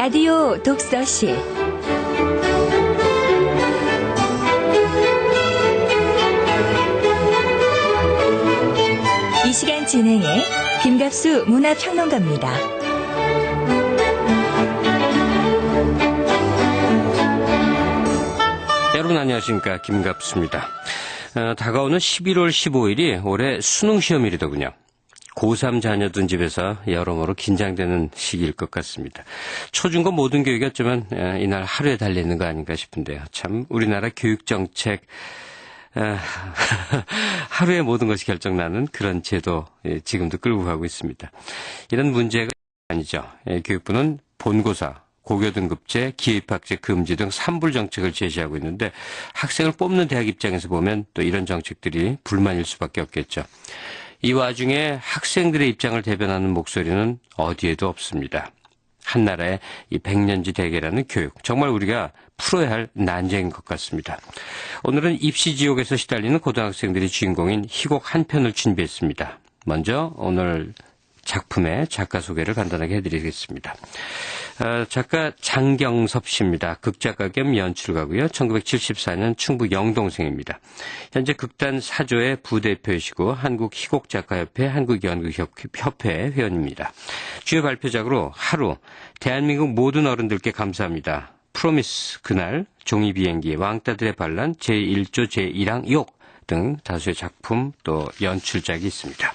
라디오 독서실 이 시간 진행해 김갑수 문화평론가입니다. 여러분 안녕하십니까, 김갑수입니다. 다가오는 11월 15일이 올해 수능시험일이더군요. 고3 자녀 둔 집에서 여러모로 긴장되는 시기일 것 같습니다. 초중고 모든 교육이 어쩌면 이날 하루에 달려있는 거 아닌가 싶은데요. 참 우리나라 교육정책 하루에 모든 것이 결정나는 그런 제도 지금도 끌고 가고 있습니다. 이런 문제가 아니죠. 교육부는 본고사, 고교등급제, 기회입학제 금지 등 3불 정책을 제시하고 있는데 학생을 뽑는 대학 입장에서 보면 또 이런 정책들이 불만일 수밖에 없겠죠. 이 와중에 학생들의 입장을 대변하는 목소리는 어디에도 없습니다. 한나라의 이 백년지 대계라는 교육, 정말 우리가 풀어야 할 난제인 것 같습니다. 오늘은 입시 지옥에서 시달리는 고등학생들이 주인공인 희곡 한 편을 준비했습니다. 먼저 오늘 작품의 작가 소개를 간단하게 해드리겠습니다. 작가 장경섭 씨입니다. 극작가 겸 연출가고요. 1974년 충북 영동생입니다. 현재 극단 사조의 부대표이시고 한국희곡작가협회, 한국연극협회 회원입니다. 주요 발표작으로 하루, 대한민국 모든 어른들께 감사합니다, 프로미스, 그날, 종이비행기, 왕따들의 반란, 제1조 제1항 욕 등 다수의 작품 또 연출작이 있습니다.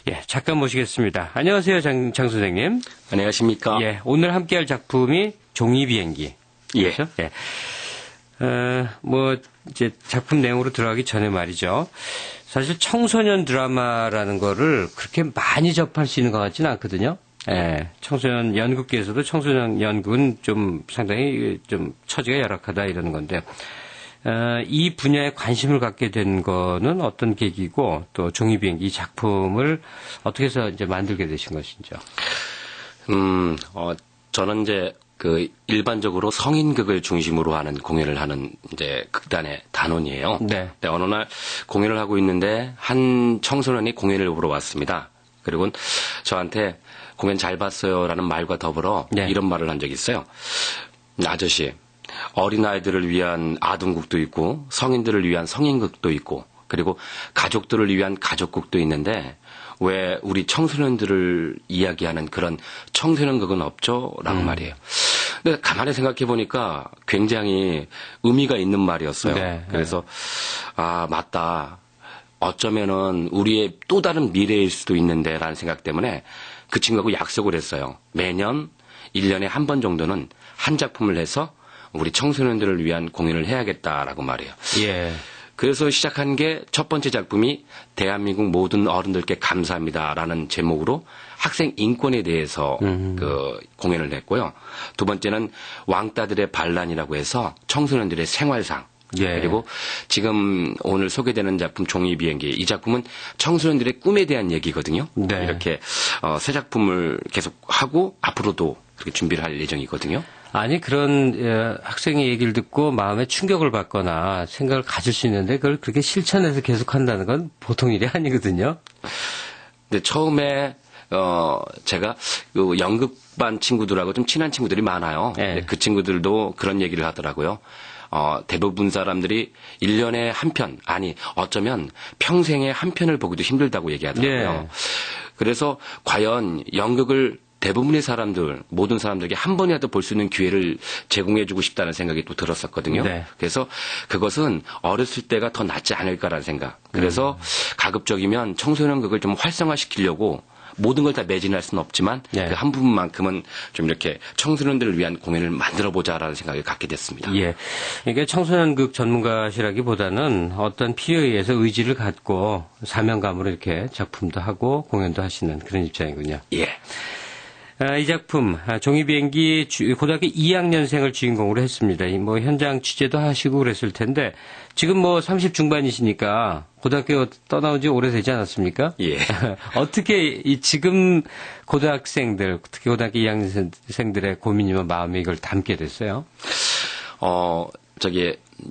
예, 잠깐 모시겠습니다. 안녕하세요, 장 선생님. 안녕하십니까. 예, 오늘 함께할 작품이 종이비행기. 예. 그렇죠? 예. 이제 작품 내용으로 들어가기 전에 말이죠. 사실 청소년 드라마라는 거를 그렇게 많이 접할 수 있는 것 같지는 않거든요. 예, 청소년 연극계에서도 청소년 연극은 좀 상당히 좀 처지가 열악하다 이러는 건데, 이 분야에 관심을 갖게 된 거는 어떤 계기고 또 종이비행기 작품을 어떻게 해서 이제 만들게 되신 것인지요? 저는 이제 일반적으로 성인극을 중심으로 하는 공연을 하는 이제 극단의 단원이에요. 네. 근데 어느 날 공연을 하고 있는데 한 청소년이 공연을 보러 왔습니다. 그리고 저한테 공연 잘 봤어요라는 말과 더불어 네. 이런 말을 한 적이 있어요. 아저씨, 어린아이들을 위한 아동극도 있고 성인들을 위한 성인극도 있고 그리고 가족들을 위한 가족극도 있는데 왜 우리 청소년들을 이야기하는 그런 청소년극은 없죠? 라고 말이에요. 근데 가만히 생각해 보니까 굉장히 의미가 있는 말이었어요. 네. 그래서 맞다. 어쩌면은 우리의 또 다른 미래일 수도 있는데 라는 생각 때문에 그 친구하고 약속을 했어요. 매년 1년에 한 번 정도는 한 작품을 해서 우리 청소년들을 위한 공연을 해야겠다라고 말해요. 예. 그래서 시작한 게 첫 번째 작품이 대한민국 모든 어른들께 감사합니다라는 제목으로 학생 인권에 대해서 공연을 했고요. 두 번째는 왕따들의 반란이라고 해서 청소년들의 생활상. 예. 그리고 지금 오늘 소개되는 작품 종이비행기, 이 작품은 청소년들의 꿈에 대한 얘기거든요. 네. 이렇게 새 작품을 계속 하고 앞으로도 그렇게 준비를 할 예정이거든요. 아니, 그런 학생의 얘기를 듣고 마음에 충격을 받거나 생각을 가질 수 있는데 그걸 그렇게 실천해서 계속한다는 건 보통 일이 아니거든요. 근데 처음에 제가 연극반 친구들하고 좀 친한 친구들이 많아요. 네. 그 친구들도 그런 얘기를 하더라고요. 대부분 사람들이 1년에 한 편, 아니 어쩌면 평생에 한 편을 보기도 힘들다고 얘기하더라고요. 네. 그래서 과연 연극을 대부분의 사람들, 모든 사람들에게 한 번이라도 볼 수 있는 기회를 제공해주고 싶다는 생각이 또 들었었거든요. 네. 그래서 그것은 어렸을 때가 더 낫지 않을까라는 생각. 그래서 가급적이면 청소년극을 좀 활성화시키려고 모든 걸 다 매진할 수는 없지만 네. 그 한 부분만큼은 좀 이렇게 청소년들을 위한 공연을 만들어보자라는 생각을 갖게 됐습니다. 예. 이게 청소년극 전문가시라기보다는 어떤 필요에 의해서 의지를 갖고 사명감으로 이렇게 작품도 하고 공연도 하시는 그런 입장이군요. 예. 이 작품 종이비행기 고등학교 2학년생을 주인공으로 했습니다. 현장 취재도 하시고 그랬을 텐데 지금 30 중반이시니까 고등학교 떠나온 지 오래되지 않았습니까? 예. 어떻게 지금 고등학생들, 특히 고등학교 2학년생들의 고민이나 마음이 이걸 담게 됐어요?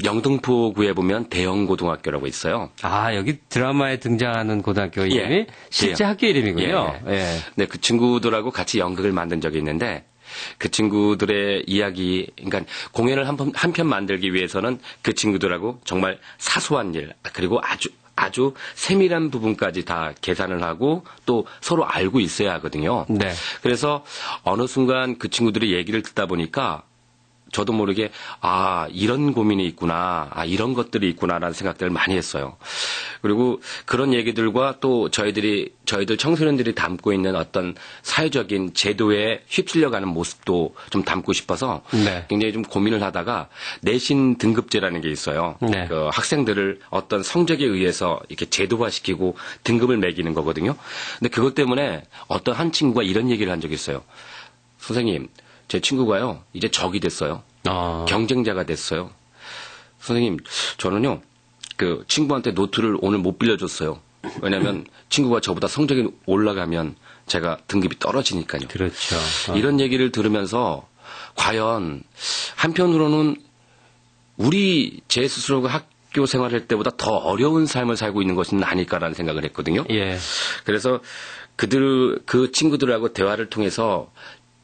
영등포구에 보면 대형고등학교라고 있어요. 여기 드라마에 등장하는 고등학교 이름이 예. 실제 학교 이름이군요. 예. 네, 그 친구들하고 같이 연극을 만든 적이 있는데 그 친구들의 이야기, 그러니까 공연을 한 편 만들기 위해서는 그 친구들하고 정말 사소한 일, 그리고 아주 세밀한 부분까지 다 계산을 하고 또 서로 알고 있어야 하거든요. 네. 그래서 어느 순간 그 친구들의 얘기를 듣다 보니까 저도 모르게 이런 고민이 있구나, 이런 것들이 있구나라는 생각들을 많이 했어요. 그리고 그런 얘기들과 또 저희들 청소년들이 담고 있는 어떤 사회적인 제도에 휩쓸려가는 모습도 좀 담고 싶어서 네. 굉장히 좀 고민을 하다가 내신 등급제라는 게 있어요. 네. 그 학생들을 어떤 성적에 의해서 이렇게 제도화시키고 등급을 매기는 거거든요. 근데 그것 때문에 어떤 한 친구가 이런 얘기를 한 적이 있어요. 선생님, 제 친구가요, 이제 적이 됐어요. 경쟁자가 됐어요. 선생님, 저는요, 그 친구한테 노트를 오늘 못 빌려줬어요. 왜냐면 친구가 저보다 성적이 올라가면 제가 등급이 떨어지니까요. 그렇죠. 이런 얘기를 들으면서 과연 한편으로는 제 스스로가 학교 생활할 때보다 더 어려운 삶을 살고 있는 것은 아닐까라는 생각을 했거든요. 예. 그래서 그 친구들하고 대화를 통해서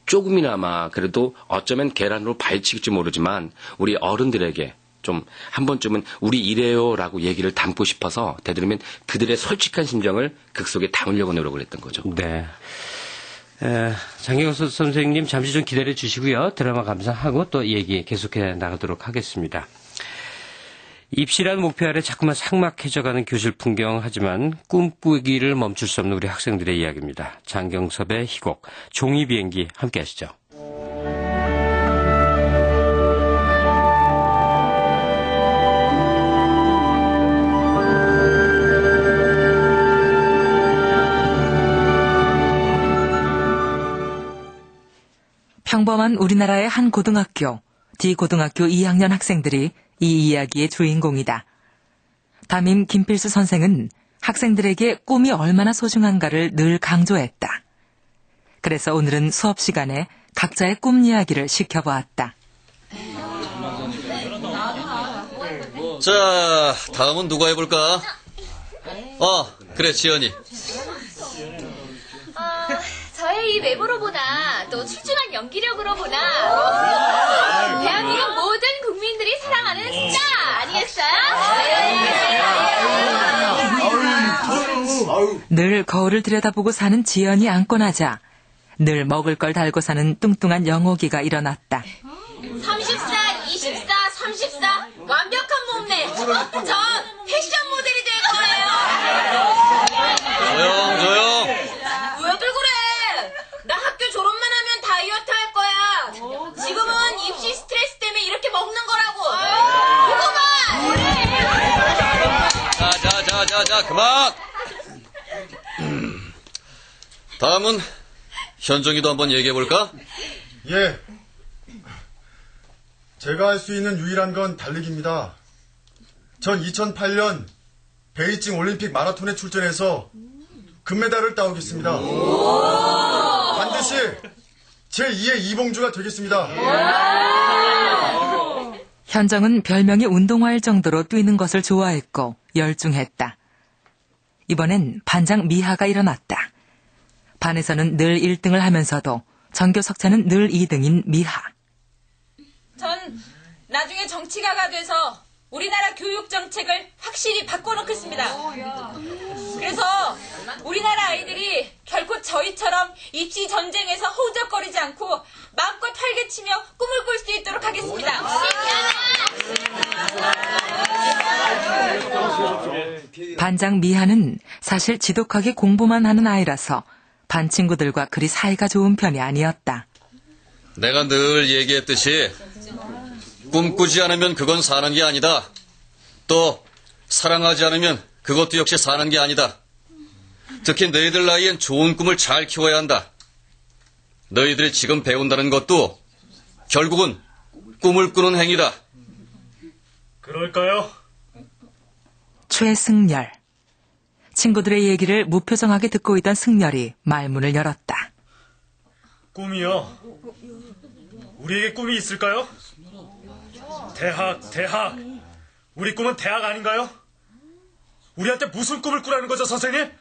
조금이나마 그래도 어쩌면 계란으로 발치일지 모르지만 우리 어른들에게 좀 한 번쯤은 우리 이래요라고 얘기를 담고 싶어서 되도록이면 그들의 솔직한 심정을 극 속에 담으려고 노력을 했던 거죠. 네. 장경수 선생님 잠시 좀 기다려 주시고요. 드라마 감상하고 또 얘기 계속해 나가도록 하겠습니다. 입시라는 목표 아래 자꾸만 삭막해져가는 교실 풍경 하지만 꿈꾸기를 멈출 수 없는 우리 학생들의 이야기입니다. 장경섭의 희곡 종이비행기 함께 하시죠. 평범한 우리나라의 한 고등학교, D고등학교 2학년 학생들이 이 이야기의 주인공이다. 담임 김필수 선생은 학생들에게 꿈이 얼마나 소중한가를 늘 강조했다. 그래서 오늘은 수업 시간에 각자의 꿈 이야기를 시켜보았다. 자, 다음은 누가 해볼까? 그래, 지연이. 저의 이 외모로 보나 또 출중한 연기력으로 보나 대한민국 모든 국민들이 사랑하는 스타 아니겠어요? 늘 거울을 들여다보고 사는 지연이 앉고 나자 늘 먹을 걸 달고 사는 뚱뚱한 영옥이가 일어났다. 34, 24, 34 완벽한 몸매. 전 패션 모델이 될 거예요. 조용. 왜들 그래? 나 학교 졸업만 하면 다이어트 할 거야. 지금은 입시 스트레스 때문에 이렇게 먹는 거라고. 그거 봐. 자, 그만! 다음은 현정이도 한번 얘기해볼까? 예. 제가 할 수 있는 유일한 건 달리기입니다. 전 2008년 베이징 올림픽 마라톤에 출전해서 금메달을 따오겠습니다. 반드시 제2의 이봉주가 되겠습니다. 현정은 별명이 운동화일 정도로 뛰는 것을 좋아했고 열중했다. 이번엔 반장 미하가 일어났다. 반에서는 늘 1등을 하면서도 전교 석차는 늘 2등인 미하. 전 나중에 정치가가 돼서 우리나라 교육 정책을 확실히 바꿔놓겠습니다. 그래서 우리나라 아이들이 결코 저희처럼 입시 전쟁에서 허우적거리지 않고 마음껏 활개치며 꿈을 꿀 수 있도록 하겠습니다. 반장 미하는 사실 지독하게 공부만 하는 아이라서 반 친구들과 그리 사이가 좋은 편이 아니었다. 내가 늘 얘기했듯이 꿈꾸지 않으면 그건 사는 게 아니다. 또 사랑하지 않으면 그것도 역시 사는 게 아니다. 특히 너희들 나이엔 좋은 꿈을 잘 키워야 한다. 너희들이 지금 배운다는 것도 결국은 꿈을 꾸는 행위다. 그럴까요? 최승열. 친구들의 얘기를 무표정하게 듣고 있던 승열이 말문을 열었다. 꿈이요? 우리에게 꿈이 있을까요? 대학. 우리 꿈은 대학 아닌가요? 우리한테 무슨 꿈을 꾸라는 거죠, 선생님?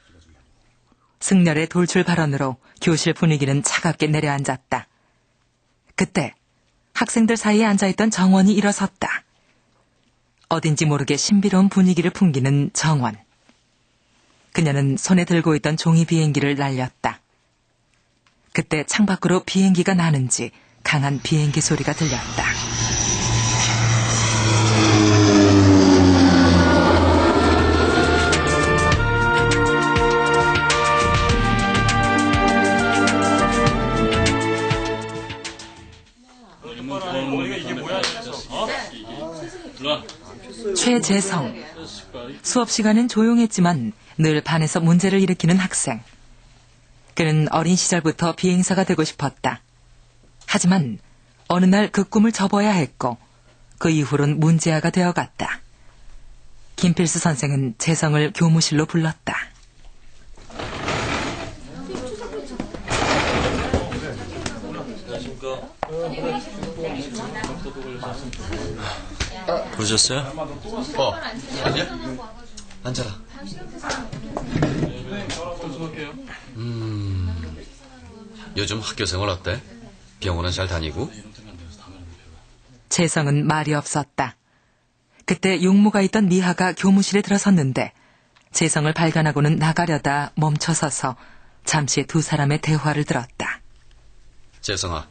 승열의 돌출 발언으로 교실 분위기는 차갑게 내려앉았다. 그때 학생들 사이에 앉아있던 정원이 일어섰다. 어딘지 모르게 신비로운 분위기를 풍기는 정원. 그녀는 손에 들고 있던 종이 비행기를 날렸다. 그때 창밖으로 비행기가 나는지 강한 비행기 소리가 들렸다. 최재성. 수업 시간엔 조용했지만 늘 반에서 문제를 일으키는 학생. 그는 어린 시절부터 비행사가 되고 싶었다. 하지만 어느 날 그 꿈을 접어야 했고 그 이후론 문제아가 되어갔다. 김필수 선생은 재성을 교무실로 불렀다. 부르셨어요? 아니야? 앉아라. 요즘 학교 생활 어때? 병원은 잘 다니고? 재성은 말이 없었다. 그때 용모가 있던 미하가 교무실에 들어섰는데 재성을 발견하고는 나가려다 멈춰서서 잠시 두 사람의 대화를 들었다. 재성아,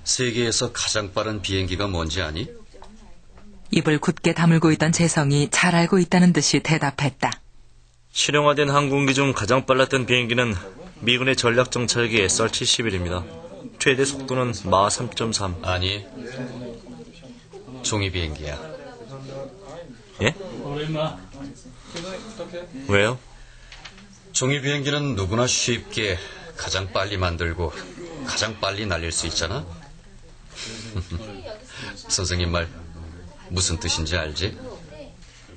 세계에서 가장 빠른 비행기가 뭔지 아니? 입을 굳게 다물고 있던 재성이 잘 알고 있다는 듯이 대답했다. 실용화된 항공기 중 가장 빨랐던 비행기는 미군의 전략정찰기 SR-71입니다. 최대 속도는 마 3.3. 아니, 종이 비행기야. 예? 왜요? 종이 비행기는 누구나 쉽게 가장 빨리 만들고 가장 빨리 날릴 수 있잖아? 선생님 말 무슨 뜻인지 알지?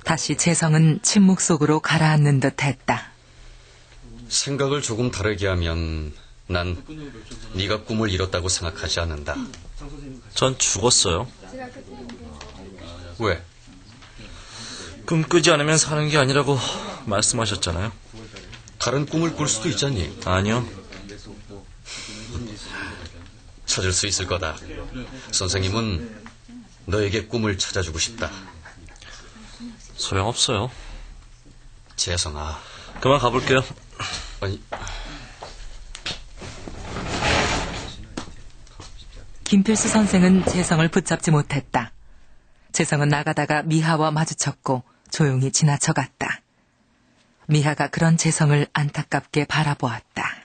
다시 재성은 침묵 속으로 가라앉는 듯 했다. 생각을 조금 다르게 하면 난 네가 꿈을 이뤘다고 생각하지 않는다. 전 죽었어요. 왜? 꿈 꾸지 않으면 사는 게 아니라고 말씀하셨잖아요. 다른 꿈을 꿀 수도 있잖니. 아니요. 찾을 수 있을 거다. 선생님은 너에게 꿈을 찾아주고 싶다. 소용없어요. 재성아. 그만 가볼게요. 아니, 김필수 선생은 재성을 붙잡지 못했다. 재성은 나가다가 미하와 마주쳤고 조용히 지나쳐갔다. 미하가 그런 재성을 안타깝게 바라보았다.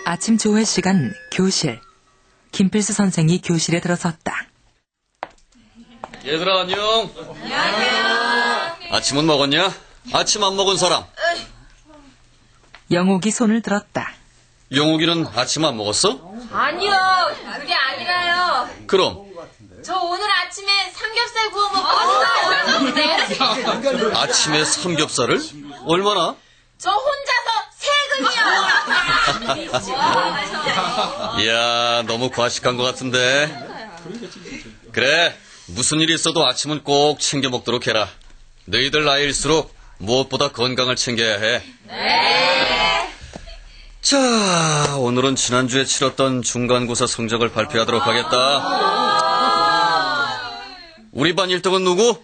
아침 조회 시간 교실. 김필수 선생이 교실에 들어섰다. 얘들아 안녕. 안녕하세요. 아침은 먹었냐? 아침 안 먹은 사람. 영옥이 손을 들었다. 영욱이는 아침 안 먹었어? 아니요, 그게 아니라요. 그럼 저 오늘 아침에 삼겹살 구워 먹고 왔어요. 아침에 삼겹살을? 얼마나? 저 혼자서 3근이요. 이야, 너무 과식한 것 같은데. 그래, 무슨 일이 있어도 아침은 꼭 챙겨 먹도록 해라. 너희들 나이일수록 무엇보다 건강을 챙겨야 해. 네. 자, 오늘은 지난주에 치렀던 중간고사 성적을 발표하도록 하겠다. 우리 반 1등은 누구? 선생님,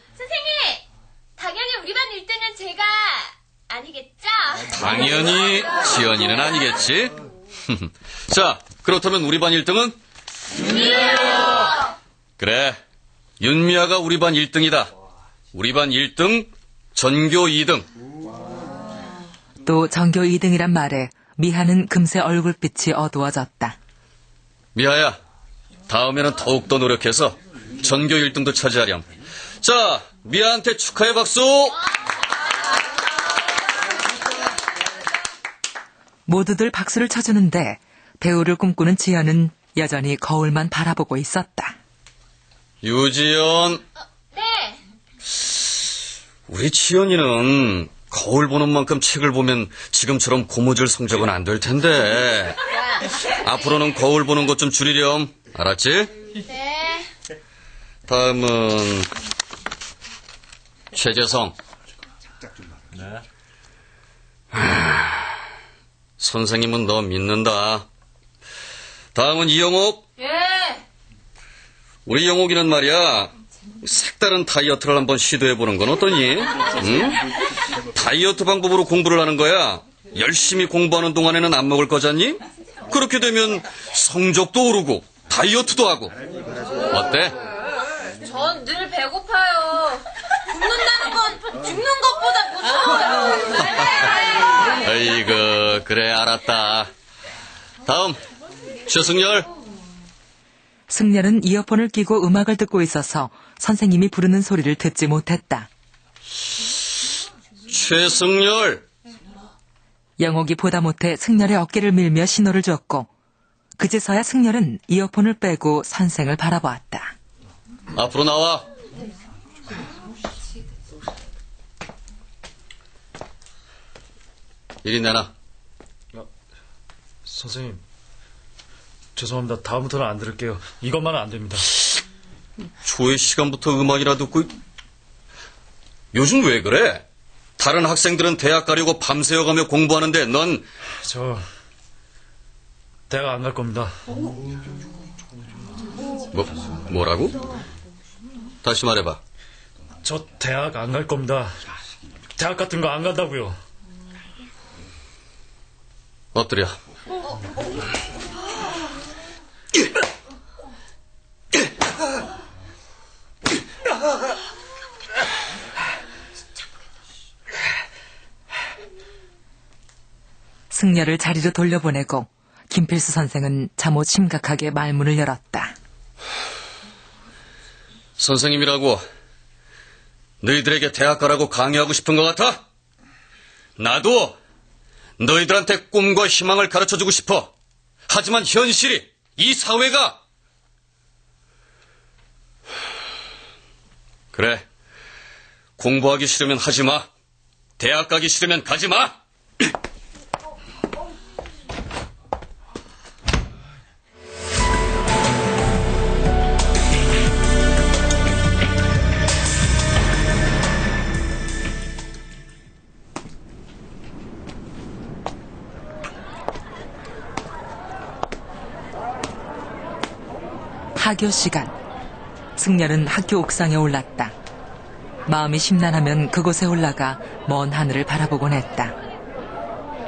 당연히 우리 반 1등은 제가 아니겠죠? 당연히 지연이는 아니겠지. 자, 그렇다면 우리 반 1등은? 윤미야. 그래, 윤미야가 우리 반 1등이다. 우리 반 1등, 전교 2등. 또 전교 2등이란 말에 미하는 금세 얼굴빛이 어두워졌다. 미하야, 다음에는 더욱더 노력해서 전교 1등도 차지하렴. 자, 미하한테 축하의 박수. 모두들 박수를 쳐주는데 배우를 꿈꾸는 지연은 여전히 거울만 바라보고 있었다. 유지연. 네. 우리 지연이는 거울 보는 만큼 책을 보면 지금처럼 고무줄 성적은 안 될 텐데. 앞으로는 거울 보는 것 좀 줄이렴. 알았지? 네. 다음은 최재성. 선생님은 너 믿는다. 다음은 이영옥. 예. 우리 영옥이는 말이야, 색다른 다이어트를 한번 시도해보는 건 어떠니? 응? 다이어트 방법으로 공부를 하는 거야. 열심히 공부하는 동안에는 안 먹을 거잖니? 그렇게 되면 성적도 오르고 다이어트도 하고. 어때? 전 늘 배고파요. 굶는다는 건 죽는 것보다 무서워요. 아이고, 그래, 알았다. 다음, 최승열. 승렬은 이어폰을 끼고 음악을 듣고 있어서 선생님이 부르는 소리를 듣지 못했다. 최승열. 영옥이 보다 못해 승렬의 어깨를 밀며 신호를 줬고 그제서야 승렬은 이어폰을 빼고 선생을 바라보았다. 앞으로 나와. 이리 내놔. 선생님, 죄송합니다. 다음부터는 안 들을게요. 이것만은 안 됩니다. 초회 시간부터 음악이나 듣고. 요즘 왜 그래? 다른 학생들은 대학 가려고 밤새워가며 공부하는데 넌. 저 대학 안 갈 겁니다. 뭐라고? 다시 말해봐. 저 대학 안 갈 겁니다. 대학 같은 거 안 간다고요. 엎드려. 승렬을 자리로 돌려보내고 김필수 선생은 잠옷 심각하게 말문을 열었다. 선생님이라고 너희들에게 대학 가라고 강요하고 싶은 것 같아? 나도 너희들한테 꿈과 희망을 가르쳐주고 싶어. 하지만 현실이, 이 사회가. 그래, 공부하기 싫으면 하지 마. 대학 가기 싫으면 가지 마. 하교 시간. 승렬은 학교 옥상에 올랐다. 마음이 심란하면 그곳에 올라가 먼 하늘을 바라보곤 했다.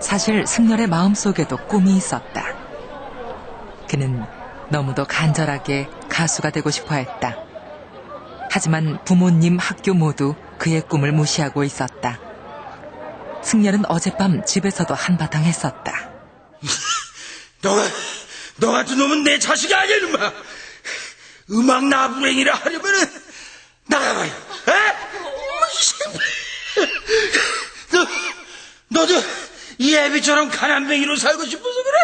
사실 승렬의 마음속에도 꿈이 있었다. 그는 너무도 간절하게 가수가 되고 싶어 했다. 하지만 부모님, 학교 모두 그의 꿈을 무시하고 있었다. 승렬은 어젯밤 집에서도 한바탕 했었다. 너 같은 놈은 내 자식이 아니야, 이놈아. 음악 나부랭이라 하려면은 나가봐요. 너도 이 애비처럼 가난뱅이로 살고 싶어서 그래?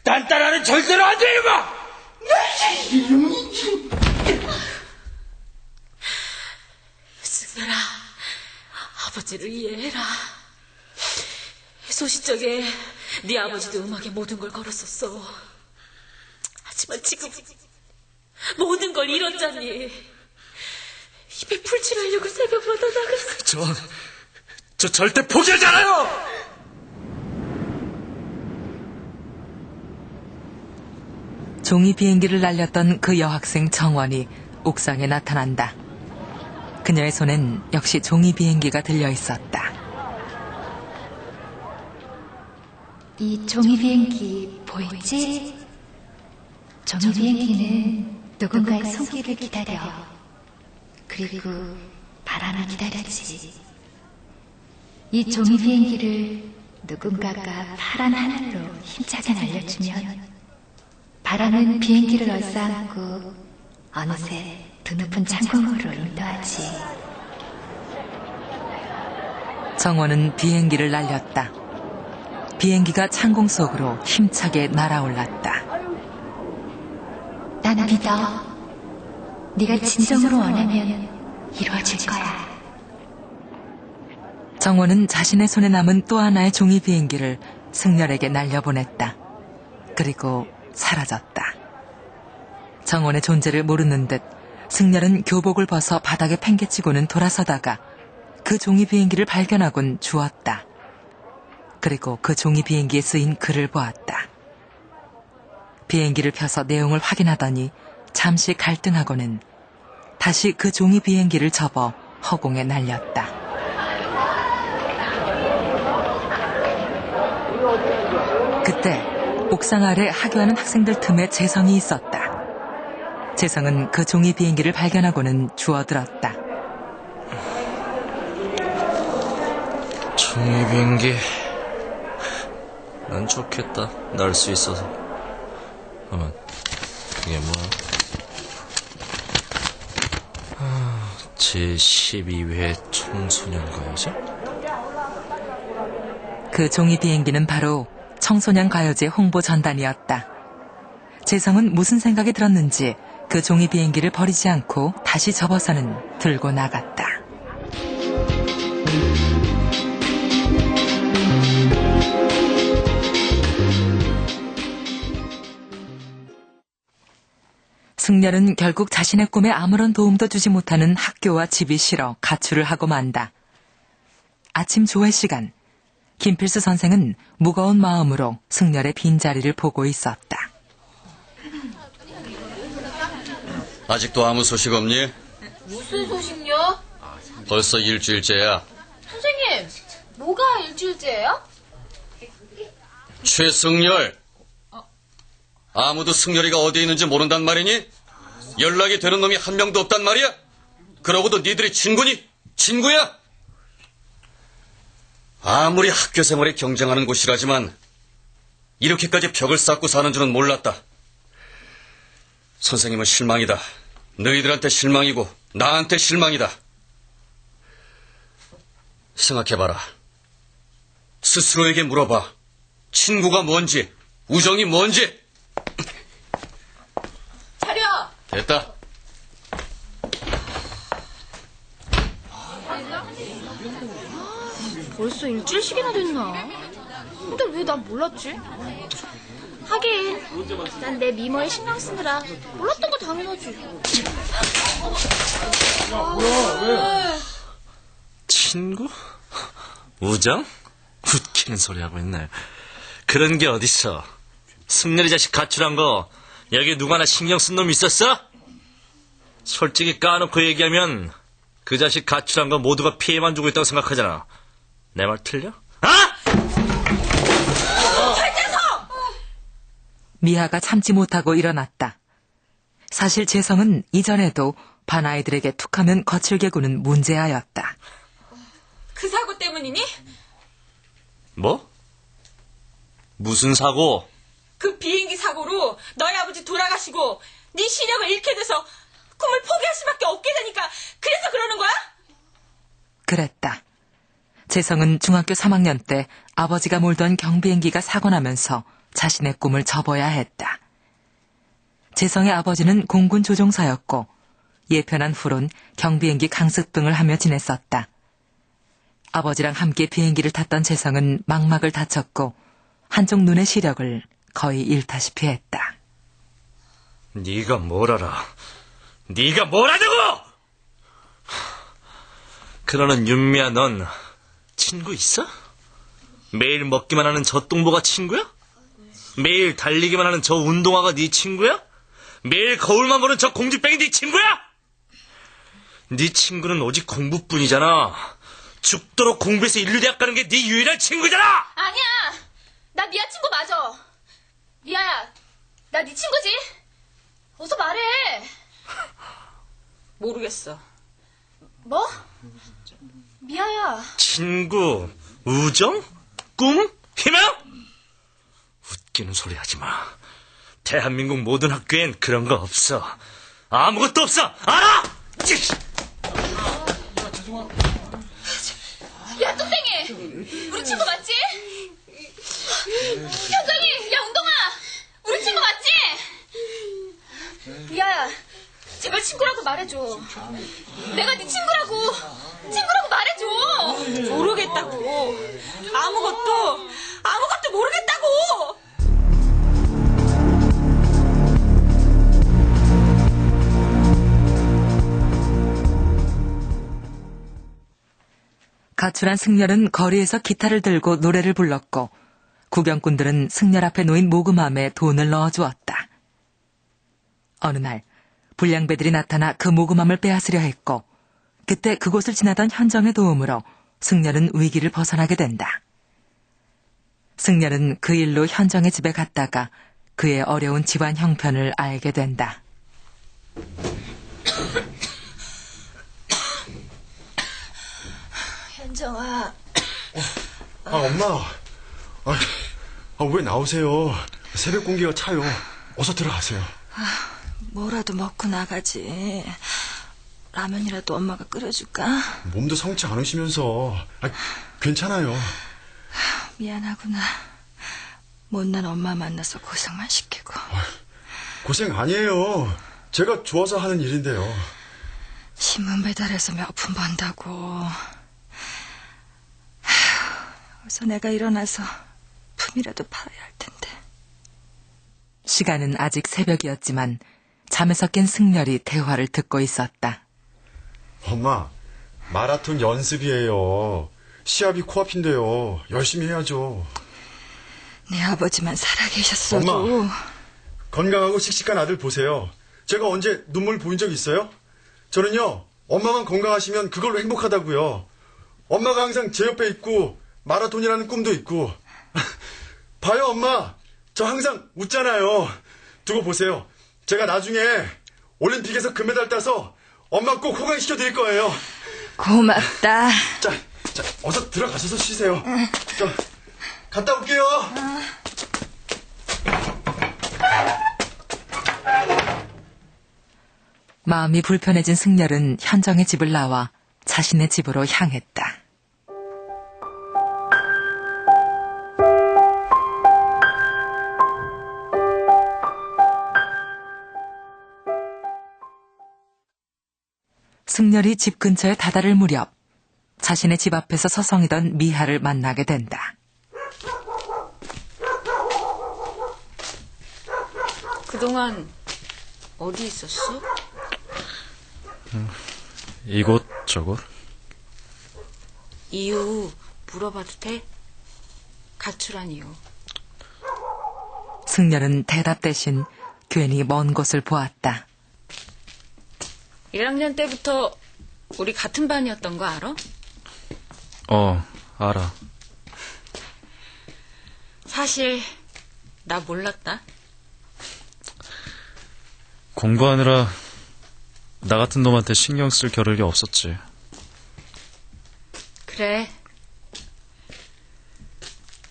딴 딸아는 절대로 안 돼, 이놈아. 승렬아, 아버지를 이해해라. 소시적에 네 아버지도 음악에 모든 걸 걸었었어. 하지만 지금 모든 걸 잃었잖니. 입에 풀칠하려고 새벽마다 나갔어. 저 절대 포기하지 않아요! 종이 비행기를 날렸던 그 여학생 정원이 옥상에 나타난다. 그녀의 손엔 역시 종이 비행기가 들려 있었다. 이 종이 비행기 보이지? 종이 비행기는 누군가의 손길을 기다려. 그리고 바람을 기다리지. 이 종이 비행기를 누군가가 파란 하늘로 힘차게 날려주면 바람은 비행기를 얼싸안고 어느새 드높은 창공으로 인도하지. 정원은 비행기를 날렸다. 비행기가 창공 속으로 힘차게 날아올랐다. 나는 믿어. 네가 진정으로 원하면 이루어질 거야. 정원은 자신의 손에 남은 또 하나의 종이 비행기를 승렬에게 날려보냈다. 그리고 사라졌다. 정원의 존재를 모르는 듯 승렬은 교복을 벗어 바닥에 팽개치고는 돌아서다가 그 종이 비행기를 발견하곤 주웠다. 그리고 그 종이 비행기에 쓰인 글을 보았다. 비행기를 펴서 내용을 확인하더니 잠시 갈등하고는 다시 그 종이 비행기를 접어 허공에 날렸다. 그때 옥상 아래 하교하는 학생들 틈에 재성이 있었다. 재성은 그 종이 비행기를 발견하고는 주워들었다. 종이 비행기. 난 좋겠다. 날 수 있어서. 그러면 이게 뭐야? 제12회 청소년가요제? 그 종이 비행기는 바로 청소년 가요제 홍보 전단이었다. 재성은 무슨 생각이 들었는지 그 종이 비행기를 버리지 않고 다시 접어서는 들고 나갔다. 승렬은 결국 자신의 꿈에 아무런 도움도 주지 못하는 학교와 집이 싫어 가출을 하고 만다. 아침 조회 시간, 김필수 선생은 무거운 마음으로 승렬의 빈자리를 보고 있었다. 아직도 아무 소식 없니? 무슨 소식요? 벌써 일주일째야. 선생님, 뭐가 일주일째예요? 최승렬. 아무도 승렬이가 어디에 있는지 모른단 말이니? 연락이 되는 놈이 한 명도 없단 말이야? 그러고도 니들이 친구니? 친구야? 아무리 학교 생활에 경쟁하는 곳이라지만 이렇게까지 벽을 쌓고 사는 줄은 몰랐다. 선생님은 실망이다. 너희들한테 실망이고 나한테 실망이다. 생각해봐라. 스스로에게 물어봐. 친구가 뭔지, 우정이 뭔지. 차려! 됐다. 벌써 일주일씩이나 됐나? 근데 왜 난 몰랐지? 하긴 난 내 미모에 신경 쓰느라 몰랐던 거 당연하지. 친구? 우정? 웃기는 소리 하고 있네. 그런 게 어딨어. 승렬이 자식 가출한 거 여기 누가 하나 신경 쓴 놈 있었어? 솔직히 까놓고 얘기하면 그 자식 가출한 거 모두가 피해만 주고 있다고 생각하잖아. 내 말 틀려? 아! 미하가 참지 못하고 일어났다. 사실 재성은 이전에도 반 아이들에게 툭하면 거칠게 구는 문제아였다. 그 사고 때문이니? 뭐? 무슨 사고? 그 비행기 사고로 너희 아버지 돌아가시고 네 시력을 잃게 돼서 꿈을 포기할 수밖에 없게 되니까 그래서 그러는 거야? 그랬다. 재성은 중학교 3학년 때 아버지가 몰던 경비행기가 사고 나면서 자신의 꿈을 접어야 했다. 재성의 아버지는 공군 조종사였고 예편한 후론 경비행기 강습 등을 하며 지냈었다. 아버지랑 함께 비행기를 탔던 재성은 망막을 다쳤고 한쪽 눈의 시력을 거의 잃다시피 했다. 네가 뭘 알아? 네가 뭘 아냐고! 그러는 윤미야, 넌 친구 있어? 매일 먹기만 하는 저 똥보가 친구야? 매일 달리기만 하는 저 운동화가 네 친구야? 매일 거울만 보는 저 공주병이 네 친구야? 네 친구는 오직 공부뿐이잖아. 죽도록 공부해서 인류대학 가는 게 네 유일한 친구잖아! 아니야! 나 미아 친구 맞아. 미아야, 나 네 친구지? 어서 말해. 모르겠어. 뭐? 미아야. 친구, 우정? 꿈? 희망? 웃기는 소리 하지 마. 대한민국 모든 학교엔 그런 거 없어. 아무것도 없어! 알아! 야, 뚝땡이! 우리 친구 맞지? 현정이! 야, 운동아! 우리 친구 맞지? 미아야, 제발 친구라고 말해줘. 내가 네 친구라고 말해줘. 모르겠다. 모르겠다고. 아무것도 모르겠다고. 가출한 승렬은 거리에서 기타를 들고 노래를 불렀고 구경꾼들은 승렬 앞에 놓인 모금함에 돈을 넣어주었다. 어느 날 불량배들이 나타나 그 모금함을 빼앗으려 했고 그때 그곳을 지나던 현정의 도움으로 승렬은 위기를 벗어나게 된다. 승렬은 그 일로 현정의 집에 갔다가 그의 어려운 집안 형편을 알게 된다. 현정아. 엄마. 왜 나오세요? 새벽 공기가 차요. 어서 들어가세요. 뭐라도 먹고 나가지. 라면이라도 엄마가 끓여줄까? 몸도 성치 않으시면서. 괜찮아요. 미안하구나. 못난 엄마 만나서 고생만 시키고. 고생 아니에요. 제가 좋아서 하는 일인데요. 신문 배달해서 몇 푼 번다고. 어서 내가 일어나서 품이라도 팔아야 할 텐데. 시간은 아직 새벽이었지만 잠에서 깬 승렬이 대화를 듣고 있었다. 엄마, 마라톤 연습이에요. 시합이 코앞인데요. 열심히 해야죠. 내 아버지만 살아계셨어도. 엄마, 건강하고 씩씩한 아들 보세요. 제가 언제 눈물 보인 적 있어요? 저는요, 엄마만 건강하시면 그걸로 행복하다고요. 엄마가 항상 제 옆에 있고 마라톤이라는 꿈도 있고. 봐요, 엄마. 저 항상 웃잖아요. 두고 보세요. 제가 나중에 올림픽에서 금메달 따서 엄마 꼭 호강시켜 드릴 거예요. 고맙다. 자, 어서 들어가셔서 쉬세요. 저, 갔다 올게요. 마음이 불편해진 승렬은 현정의 집을 나와 자신의 집으로 향했다. 승렬이 집 근처에 다다를 무렵 자신의 집 앞에서 서성이던 미하를 만나게 된다. 그동안 어디 있었어? 이곳저곳. 이유 물어봐도 돼? 가출한 이유. 승렬은 대답 대신 괜히 먼 곳을 보았다. 1학년 때부터 우리 같은 반이었던 거 알아? 알아. 사실 나 몰랐다. 공부하느라 나 같은 놈한테 신경 쓸 겨를이 없었지. 그래.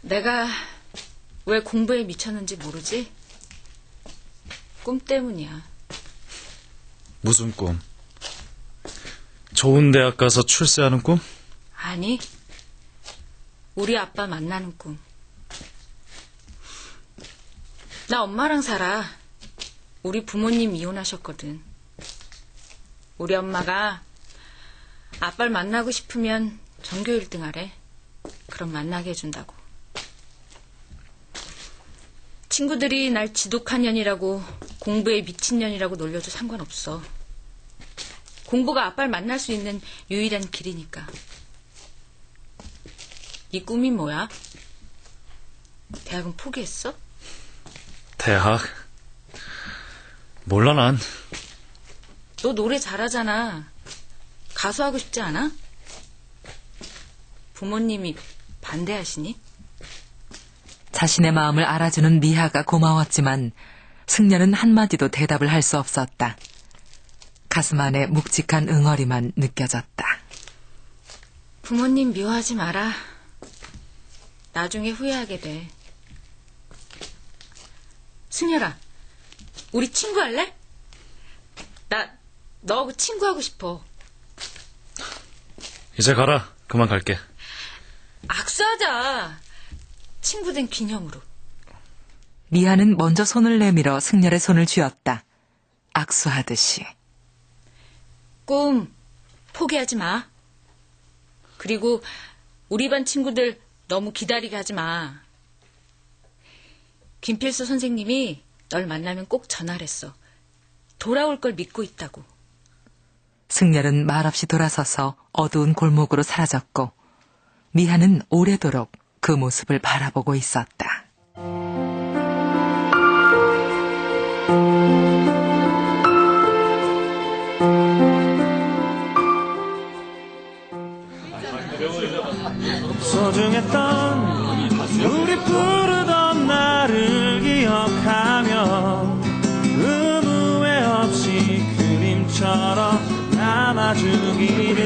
내가 왜 공부에 미쳤는지 모르지? 꿈 때문이야. 무슨 꿈? 좋은 대학 가서 출세하는 꿈? 아니, 우리 아빠 만나는 꿈. 나 엄마랑 살아. 우리 부모님 이혼하셨거든. 우리 엄마가 아빠를 만나고 싶으면 전교 1등 하래. 그럼 만나게 해준다고. 친구들이 날 지독한 년이라고 공부에 미친 년이라고 놀려도 상관없어. 공부가 아빠를 만날 수 있는 유일한 길이니까. 네 꿈이 뭐야? 대학은 포기했어? 대학? 몰라 난. 너 노래 잘하잖아. 가수하고 싶지 않아? 부모님이 반대하시니? 자신의 마음을 알아주는 미하가 고마웠지만 승렬은 한마디도 대답을 할 수 없었다. 가슴 안에 묵직한 응어리만 느껴졌다. 부모님 미워하지 마라. 나중에 후회하게 돼. 승열아, 우리 친구할래? 나 너하고 친구하고 싶어. 이제 가라. 그만 갈게. 악수하자. 친구된 기념으로. 미하는 먼저 손을 내밀어 승렬의 손을 쥐었다. 악수하듯이. 꿈 포기하지 마. 그리고 우리 반 친구들 너무 기다리게 하지 마. 김필수 선생님이 널 만나면 꼭 전화를 했어. 돌아올 걸 믿고 있다고. 승렬은 말없이 돌아서서 어두운 골목으로 사라졌고 미하는 오래도록 그 모습을 바라보고 있었다. 소중했던 우리 부르던 나를 기억하며 의무회 없이 그림처럼 남아주기를.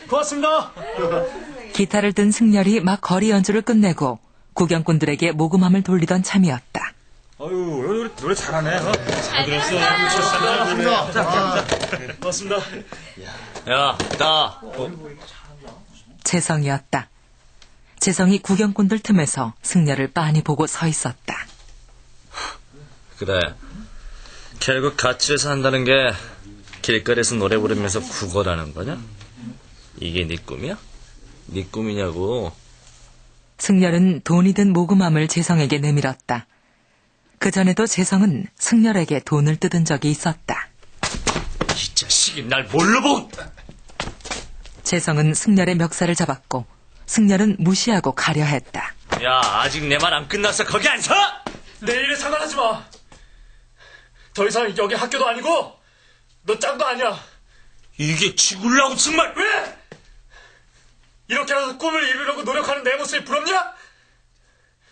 고맙습니다. 기타를 든 승렬이 막 거리 연주를 끝내고 구경꾼들에게 모금함을 돌리던 참이었다. 어유, 노래 잘하네. 잘 들었어. 고맙습니다. 야, 나. 재성이었다. 재성이 구경꾼들 틈에서 승렬을 빤히 보고 서 있었다. 그래. 결국 가출해서 한다는 게 길거리에서 노래 부르면서 구걸하는 거냐? 이게 네 꿈이야? 네 꿈이냐고. 승렬은 돈이 든 모금함을 재성에게 내밀었다. 그전에도 재성은 승렬에게 돈을 뜯은 적이 있었다. 이 자식이 날 뭘로 보고. 재성은 승렬의 멱살을 잡았고 승렬은 무시하고 가려 했다. 야, 아직 내 말 안 끝났어. 거기 안 서! 내 일에 상관하지 마. 더 이상 여기 학교도 아니고 너 짱도 아니야. 이게 죽을라고 정말. 왜? 이렇게라도 꿈을 이루려고 노력하는 내 모습이 부럽냐?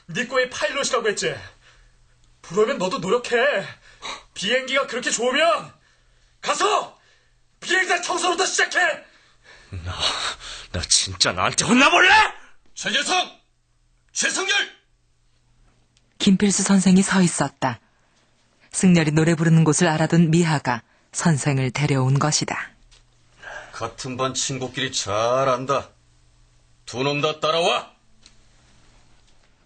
네 꿈이 파일럿이라고 했지. 부러우면 너도 노력해. 비행기가 그렇게 좋으면 가서 비행사 청소부터 시작해. 나 진짜 나한테 혼나볼래? 최재성! 최성열! 김필수 선생이 서 있었다. 승렬이 노래 부르는 곳을 알아둔 미하가 선생을 데려온 것이다. 같은 반 친구끼리 잘 안다. 두 놈 다 따라와.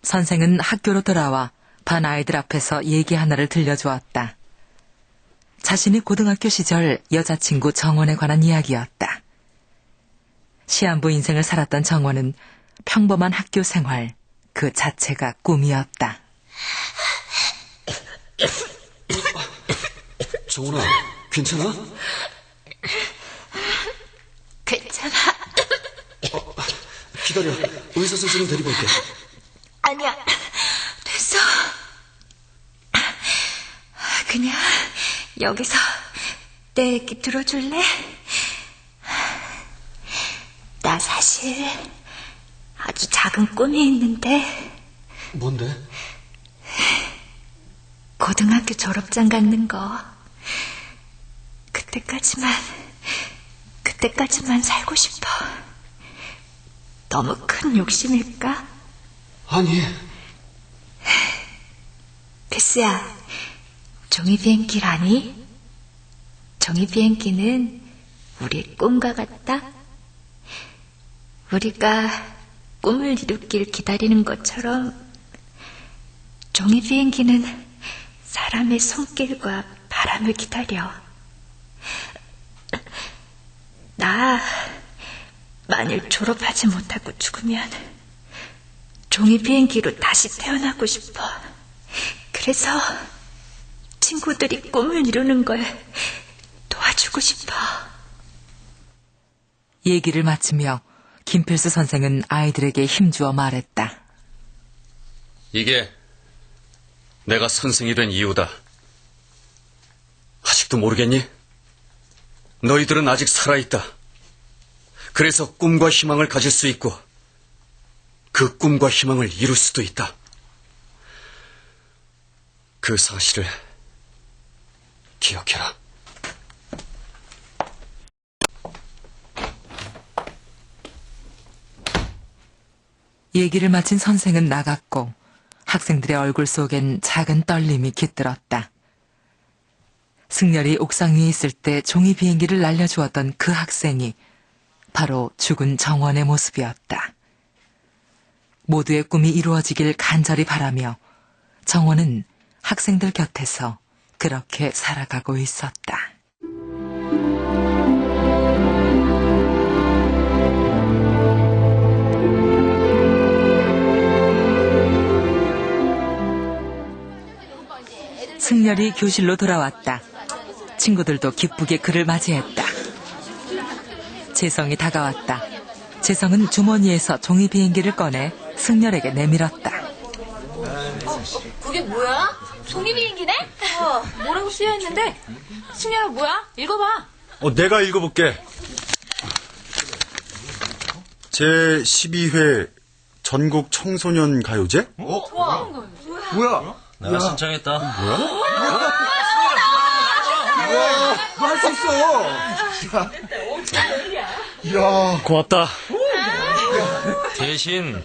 선생은 학교로 돌아와 반 아이들 앞에서 얘기 하나를 들려주었다. 자신이 고등학교 시절 여자친구 정원에 관한 이야기였다. 시한부 인생을 살았던 정원은 평범한 학교 생활 그 자체가 꿈이었다. 정훈아, 괜찮아? 괜찮아. 기다려. 의사 선생님 데리고 올게. 아니야. 됐어. 그냥 여기서 내 얘기 들어줄래? 나 사실 아주 작은 꿈이 있는데. 뭔데? 고등학교 졸업장 갖는 거. 그때까지만 살고 싶어. 너무 큰 욕심일까? 아니. 필수야, 종이 비행기를 아니? 종이 비행기는 우리의 꿈과 같다. 우리가 꿈을 이루길 기다리는 것처럼 종이 비행기는 사람의 손길과 바람을 기다려. 나 만일 졸업하지 못하고 죽으면 종이 비행기로 다시 태어나고 싶어. 그래서 친구들이 꿈을 이루는 걸 도와주고 싶어. 얘기를 마치며 김필수 선생은 아이들에게 힘주어 말했다. 이게 내가 선생이 된 이유다. 아직도 모르겠니? 너희들은 아직 살아있다. 그래서 꿈과 희망을 가질 수 있고 그 꿈과 희망을 이룰 수도 있다. 그 사실을 기억해라. 얘기를 마친 선생은 나갔고 학생들의 얼굴 속엔 작은 떨림이 깃들었다. 승렬이 옥상 위에 있을 때 종이 비행기를 날려주었던 그 학생이 바로 죽은 정원의 모습이었다. 모두의 꿈이 이루어지길 간절히 바라며 정원은 학생들 곁에서 그렇게 살아가고 있었다. 승열이 교실로 돌아왔다. 친구들도 기쁘게 그를 맞이했다. 재성이 다가왔다. 재성은 주머니에서 종이 비행기를 꺼내 승열에게 내밀었다. 그게 뭐야? 종이 비행기네? 뭐라고 쓰여있는데? 승열아 뭐야? 읽어봐. 내가 읽어볼게. 제12회 전국 청소년 가요제? 뭐야? 내가 신청했다. 너 할 수 있어. 야, 고맙다. 대신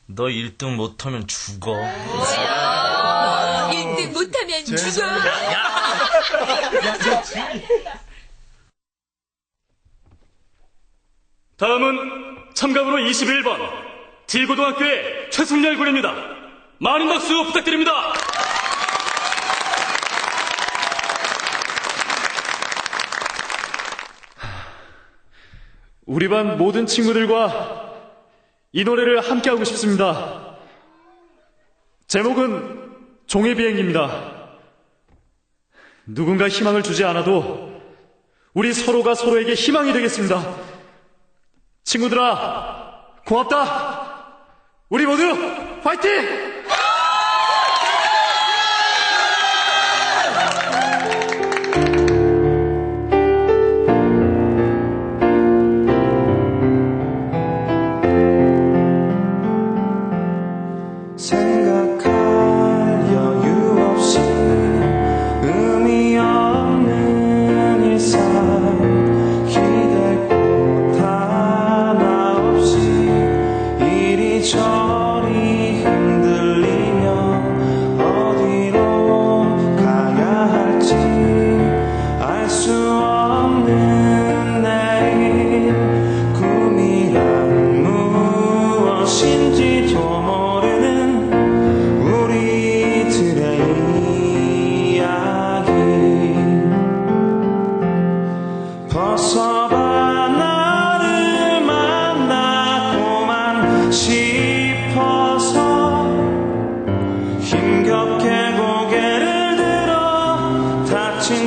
너 1등 못하면 죽어. 1등 못하면 죽어. 다음은 참가번호 21번 D고등학교의 최승열 군입니다. 많은 박수 부탁드립니다. 우리 반 모든 친구들과 이 노래를 함께 하고 싶습니다. 제목은 종이 비행기입니다. 누군가 희망을 주지 않아도 우리 서로가 서로에게 희망이 되겠습니다. 친구들아, 고맙다. 우리 모두 화이팅!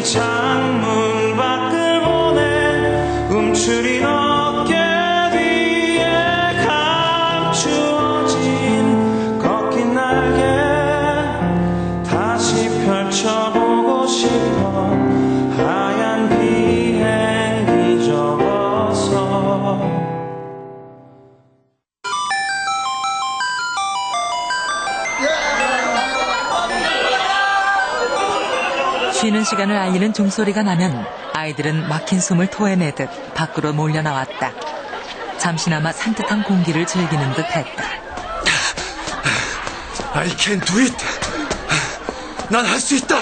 창문 밖을 보내 움츠린 어깨 뒤에 감추어진 꺾인 날개 다시 펼쳐보고 싶어 하얀 비행기 접어서 쉬는 시간을 알리는 종소리가 나면 아이들은 막힌 숨을 토해내듯 밖으로 몰려나왔다. 잠시나마 산뜻한 공기를 즐기는 듯 했다. I can do it. 난 할 수 있다.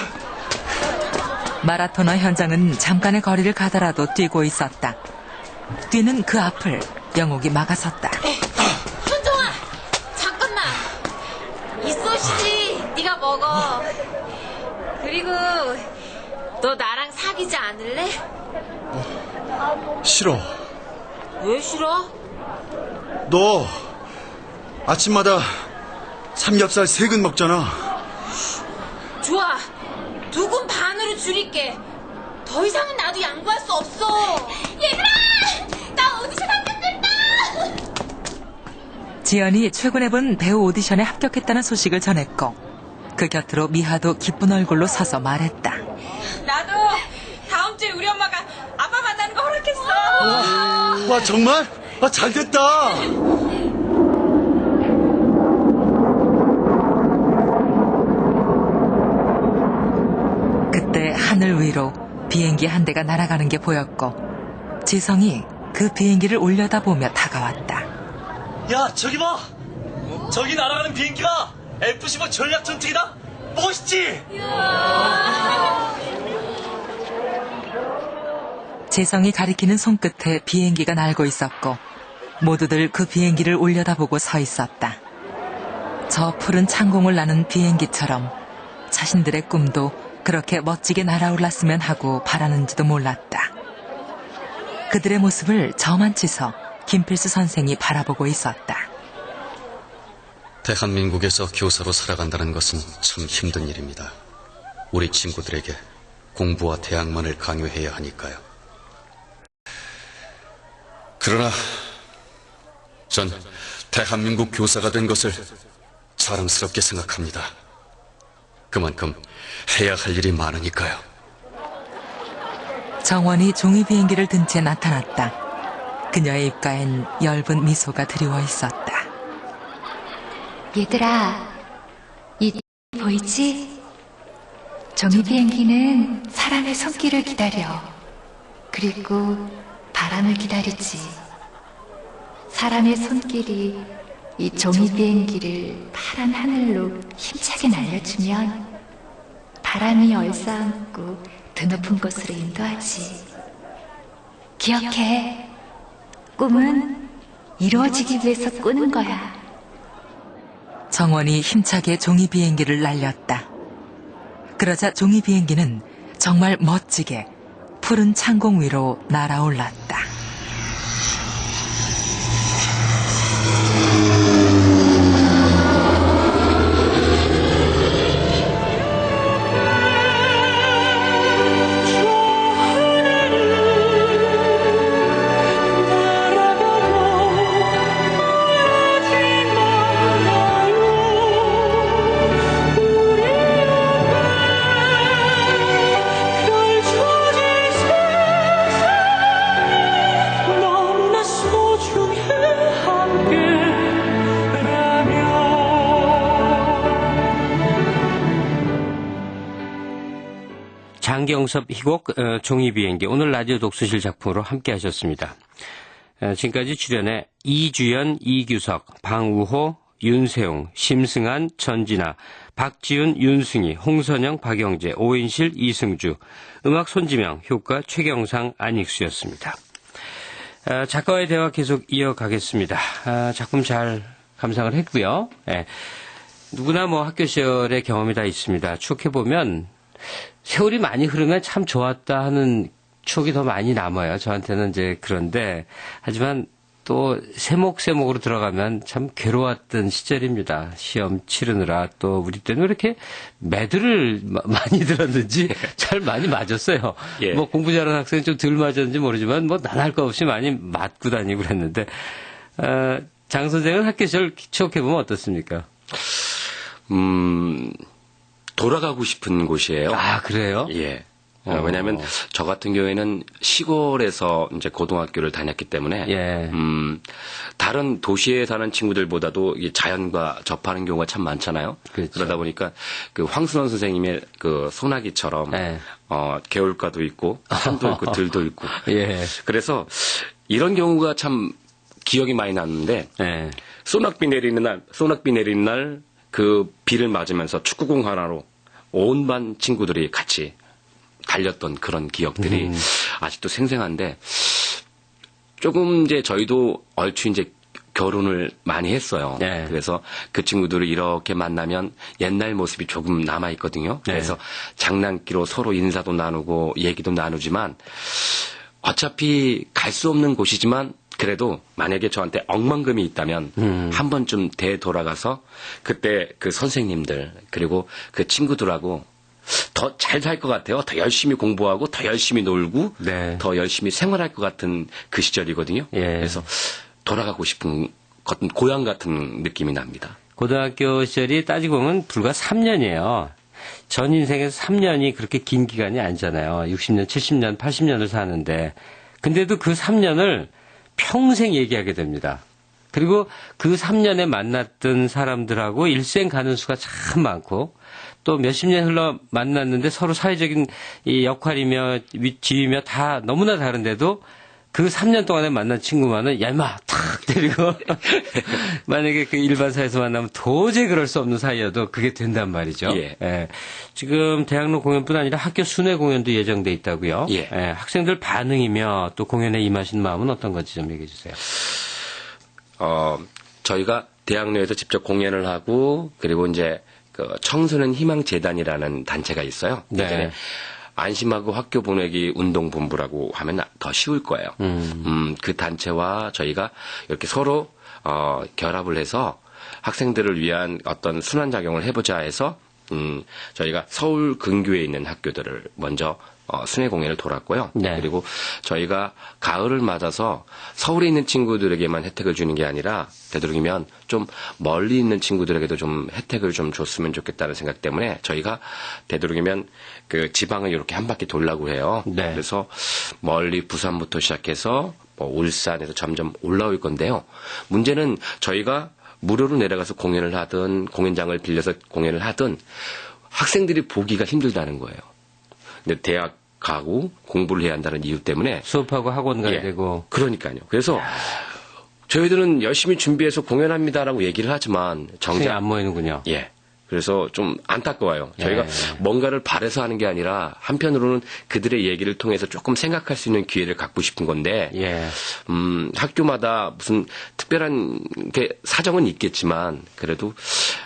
마라토너 현장은 잠깐의 거리를 가더라도 뛰고 있었다. 뛰는 그 앞을 영옥이 막아섰다. 현정아, 잠깐만. 이 소시지 네가 먹어. 그리고 너 나랑 사귀지 않을래? 싫어. 왜 싫어? 너 아침마다 삼겹살 3근 먹잖아. 좋아. 2근 반으로 줄일게. 더 이상은 나도 양보할 수 없어. 얘들아! 나 오디션 합격됐다! 지연이 최근에 본 배우 오디션에 합격했다는 소식을 전했고 그 곁으로 미하도 기쁜 얼굴로 서서 말했다. 나도 다음 주에 우리 엄마가 아빠 만나는 거 허락했어. 와, 정말? 잘 됐다. 그때 하늘 위로 비행기 한 대가 날아가는 게 보였고 지성이 그 비행기를 올려다보며 다가왔다. 야, 저기 봐. 저기 날아가는 비행기가 F-15 전략 전투기다. 멋있지? 재성이 가리키는 손끝에 비행기가 날고 있었고 모두들 그 비행기를 올려다보고 서 있었다. 저 푸른 창공을 나는 비행기처럼 자신들의 꿈도 그렇게 멋지게 날아올랐으면 하고 바라는지도 몰랐다. 그들의 모습을 저만치서 김필수 선생이 바라보고 있었다. 대한민국에서 교사로 살아간다는 것은 참 힘든 일입니다. 우리 친구들에게 공부와 대학만을 강요해야 하니까요. 그러나 전 대한민국 교사가 된 것을 자랑스럽게 생각합니다. 그만큼 해야 할 일이 많으니까요. 정원이 종이 비행기를 든 채 나타났다. 그녀의 입가엔 엷은 미소가 드리워 있었다. 얘들아, 이 보이지? 종이 비행기는 사람의 손길을 기다려. 그리고 바람을 기다리지. 사람의 손길이 이 종이 비행기를 파란 하늘로 힘차게 날려주면 바람이 얼싸안고 드높은 곳으로 인도하지. 기억해. 꿈은 이루어지기 위해서 꾸는 거야. 정원이 힘차게 종이 비행기를 날렸다. 그러자 종이 비행기는 정말 멋지게 푸른 창공 위로 날아올랐다. 장경섭 희곡 종이비행기 오늘 라디오 독서실 작품으로 함께 하셨습니다. 지금까지 출연해 이주연, 이규석, 방우호, 윤세웅, 심승한, 전진아, 박지훈, 윤승희, 홍선영, 박영재, 오인실, 이승주, 음악 손지명, 효과 최경상, 안익수였습니다. 작가와의 대화 계속 이어가겠습니다. 작품 잘 감상을 했고요. 누구나 뭐 학교 시절의 경험이 다 있습니다. 추억해보면 세월이 많이 흐르면 참 좋았다 하는 추억이 더 많이 남아요. 저한테는 이제 그런데 하지만 또 세목세목으로 들어가면 참 괴로웠던 시절입니다. 시험 치르느라 또 우리 때는 왜 이렇게 매들을 많이 들었는지 잘 많이 맞았어요. 예. 뭐 공부 잘하는 학생은 좀 덜 맞았는지 모르지만 뭐 나날 거 없이 많이 맞고 다니고 그랬는데 장 선생은 학교 시절 추억해보면 어떻습니까? 돌아가고 싶은 곳이에요. 아, 그래요? 예. 왜냐하면 저 같은 경우에는 시골에서 이제 고등학교를 다녔기 때문에 다른 도시에 사는 친구들보다도 이 자연과 접하는 경우가 참 많잖아요. 그렇죠. 그러다 보니까 그 황순원 선생님의 그 소나기처럼 개울가도 있고 산도 있고 들도 있고 그래서 이런 경우가 참 기억이 많이 났는데 소낙비 내리는 날 그 비를 맞으면서 축구공 하나로 온 반 친구들이 같이 달렸던 그런 기억들이 아직도 생생한데 조금 이제 저희도 얼추 이제 결혼을 많이 했어요. 그래서 그 친구들을 이렇게 만나면 옛날 모습이 조금 남아 있거든요. 그래서 장난기로 서로 인사도 나누고 얘기도 나누지만 어차피 갈 수 없는 곳이지만 그래도 만약에 저한테 억만금이 있다면 한 번쯤 되돌아가서 그때 그 선생님들 그리고 그 친구들하고 더 잘 살 것 같아요. 더 열심히 공부하고 더 열심히 놀고 더 열심히 생활할 것 같은 그 시절이거든요. 그래서 돌아가고 싶은 고향 같은 느낌이 납니다. 고등학교 시절이 따지고 보면 불과 3년이에요. 전 인생에서 3년이 그렇게 긴 기간이 아니잖아요. 60년, 70년, 80년을 사는데 근데도 그 3년을 평생 얘기하게 됩니다. 그리고 그 3년에 만났던 사람들하고 일생 가는 수가 참 많고 또 몇십 년 흘러 만났는데 서로 사회적인 이 역할이며 지위며 다 너무나 다른데도 그 3년 동안에 만난 친구만은 야 임마 탁 때리고 만약에 그 일반사에서 만나면 도저히 그럴 수 없는 사이여도 그게 된단 말이죠. 지금 대학로 공연뿐 아니라 학교 순회 공연도 예정돼 있다고요. 학생들 반응이며 또 공연에 임하신 마음은 어떤 건지 좀 얘기해 주세요. 저희가 대학로에서 직접 공연을 하고 그리고 이제 그 청소년 희망재단이라는 단체가 있어요. 네. 예전에 안심하고 학교 보내기 운동본부라고 하면 더 쉬울 거예요. 그 단체와 저희가 이렇게 서로 결합을 해서 학생들을 위한 어떤 순환작용을 해보자 해서 저희가 서울 근교에 있는 학교들을 먼저 순회 공연을 돌았고요. 네. 그리고 저희가 가을을 맞아서 서울에 있는 친구들에게만 혜택을 주는 게 아니라 되도록이면 좀 멀리 있는 친구들에게도 좀 혜택을 좀 줬으면 좋겠다는 생각 때문에 저희가 되도록이면 그 지방을 이렇게 한 바퀴 돌라고 해요. 네. 그래서 멀리 부산부터 시작해서 뭐 울산에서 점점 올라올 건데요. 문제는 저희가 무료로 내려가서 공연을 하든 공연장을 빌려서 공연을 하든 학생들이 보기가 힘들다는 거예요. 근데 대학 가고 공부를 해야 한다는 이유 때문에 수업하고 학원 가야 예, 되고. 그러니까요. 그래서 저희들은 열심히 준비해서 공연합니다라고 얘기를 하지만 정작 안 모이는군요. 예. 그래서 좀 안타까워요. 저희가 예. 뭔가를 바래서 하는 게 아니라 한편으로는 그들의 얘기를 통해서 조금 생각할 수 있는 기회를 갖고 싶은 건데 예. 학교마다 무슨 특별한 게 사정은 있겠지만 그래도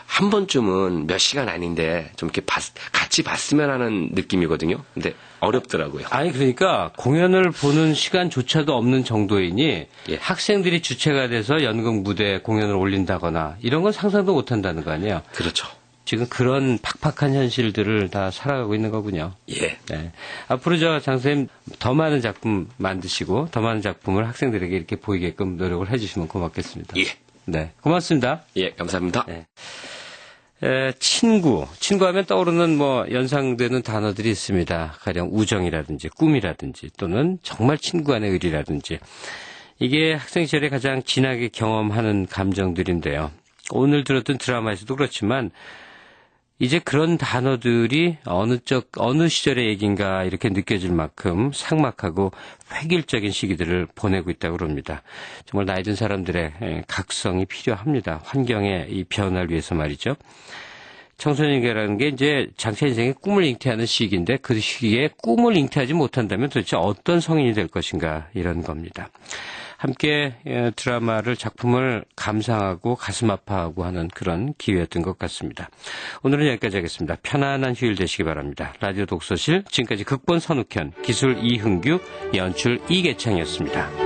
한 번쯤은 몇 시간 아닌데 좀 이렇게 같이 봤으면 하는 느낌이거든요. 근데 어렵더라고요. 아니 그러니까 공연을 보는 시간조차도 없는 정도이니 예. 학생들이 주체가 돼서 연극 무대 공연을 올린다거나 이런 건 상상도 못 한다는 거 아니에요. 그렇죠. 지금 그런 팍팍한 현실들을 다 살아가고 있는 거군요. 예. 네. 앞으로 장 선생님 더 많은 작품 만드시고 더 많은 작품을 학생들에게 이렇게 보이게끔 노력을 해주시면 고맙겠습니다. 예. 네. 고맙습니다. 예, 감사합니다. 네. 친구하면 떠오르는 뭐 연상되는 단어들이 있습니다. 가령 우정이라든지 꿈이라든지 또는 정말 친구 간의 의리라든지 이게 학생 시절에 가장 진하게 경험하는 감정들인데요. 오늘 들었던 드라마에서도 그렇지만 이제 그런 단어들이 어느 시절의 얘기인가 이렇게 느껴질 만큼 삭막하고 획일적인 시기들을 보내고 있다고 그럽니다. 정말 나이 든 사람들의 각성이 필요합니다. 환경의 이 변화를 위해서 말이죠. 청소년기라는 게 이제 장차 인생의 꿈을 잉태하는 시기인데 그 시기에 꿈을 잉태하지 못한다면 도대체 어떤 성인이 될 것인가 이런 겁니다. 함께 드라마를 작품을 감상하고 가슴 아파하고 하는 그런 기회였던 것 같습니다. 오늘은 여기까지 하겠습니다. 편안한 휴일 되시기 바랍니다. 라디오 독서실 지금까지 극본 선욱현, 기술 이흥규, 연출 이계창이었습니다.